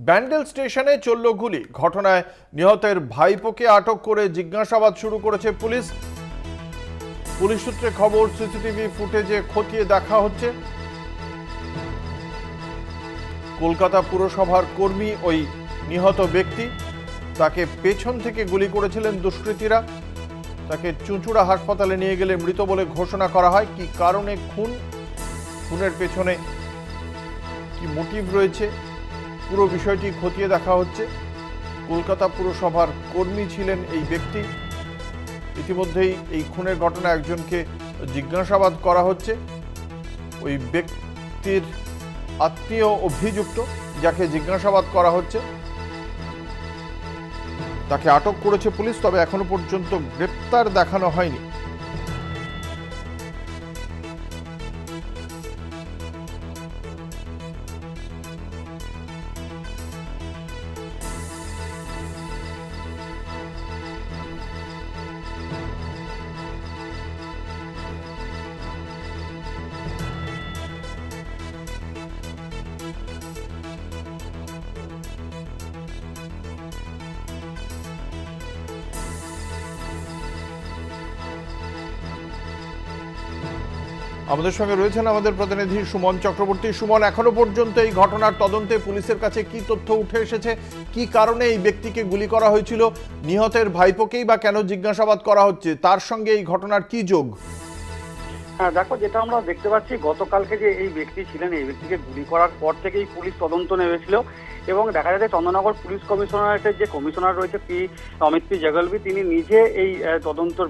ব্যান্ডেল স্টেশনে চলল গুলি। ঘটনায় নিহতের ভাইপোকে আটক করে জিজ্ঞাসাবাদ শুরু করেছে পুলিশ। পুলিশ সূত্রে খবর, সিসিটিভি ফুটেজে খতিয়ে দেখা হচ্ছে। কলকাতা পুরসভার কর্মী ওই নিহত ব্যক্তি, তাকে পেছন থেকে গুলি করেছিলেন দুষ্কৃতীরা। তাকে চুঁচুড়া হাসপাতালে নিয়ে গেলে মৃত বলে ঘোষণা করা হয়। কি কারণে খুনের পেছনে কি মোটিভ রয়েছে, পুরো বিষয়টি খতিয়ে দেখা হচ্ছে। কলকাতা পুরসভার কর্মী ছিলেন এই ব্যক্তি। ইতিমধ্যেই এই খুনের ঘটনায় একজনকে জিজ্ঞাসাবাদ করা হচ্ছে। ওই ব্যক্তির আত্মীয় অভিযুক্ত যাকে জিজ্ঞাসাবাদ করা হচ্ছে, তাকে আটক করেছে পুলিশ, তবে এখনো পর্যন্ত গ্রেপ্তার দেখানো হয়নি। আমাদের সঙ্গে রয়েছেন আমাদের প্রতিনিধি সুমন চক্রবর্তী। সুমন, এখনো পর্যন্ত এই ঘটনার তদন্তে পুলিশের কাছে কি তথ্য উঠে এসেছে? কি কারণে এই ব্যক্তিকে গুলি করা হয়েছিল? নিহতের ভাইপোকেই বা কেন জিজ্ঞাসাবাদ করা হচ্ছে? তার সঙ্গে এই ঘটনার কি যোগ? হ্যাঁ দেখো, যেটা আমরা দেখতে পাচ্ছি, গতকালকে যে এই ব্যক্তি ছিলেন, এই ব্যক্তিকে গুলি করার পর থেকেই পুলিশ তদন্ত নেমেছিল এবং দেখা যাচ্ছে চন্দননগর পুলিশ কমিশনারেটের যে কমিশনার রয়েছে অমিত পি জাগলবি, তিনি নিজে এই তদন্তর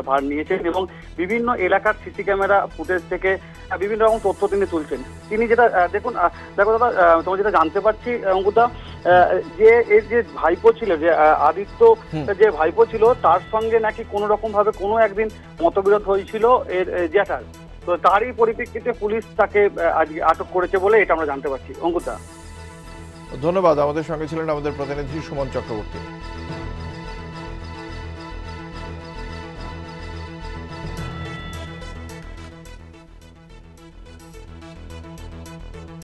ভার নিয়েছেন এবং বিভিন্ন এলাকার সিসি ক্যামেরা ফুটেজ থেকে বিভিন্ন রকম তথ্য তিনি তুলছেন। তিনি যেটা দেখো দাদা, তোমরা যেটা জানতে পারছি অঙ্কুদা, যে এর যে ভাইপো ছিল, যে আদিত্য যে ভাইপো ছিল, তার সঙ্গে নাকি কোনো রকম ভাবে কোনো একদিন মতবিরোধ হয়েছিল এর জ্যাঠার। তো তারই পরিপ্রেক্ষিতে পুলিশ তাকে আজকে আটক করেছে বলে এটা আমরা জানতে পারছি। অঙ্কুদা, ধন্যবাদ। আমাদের সঙ্গে ছিলেন আমাদের প্রতিনিধি সুমন চক্রবর্তী।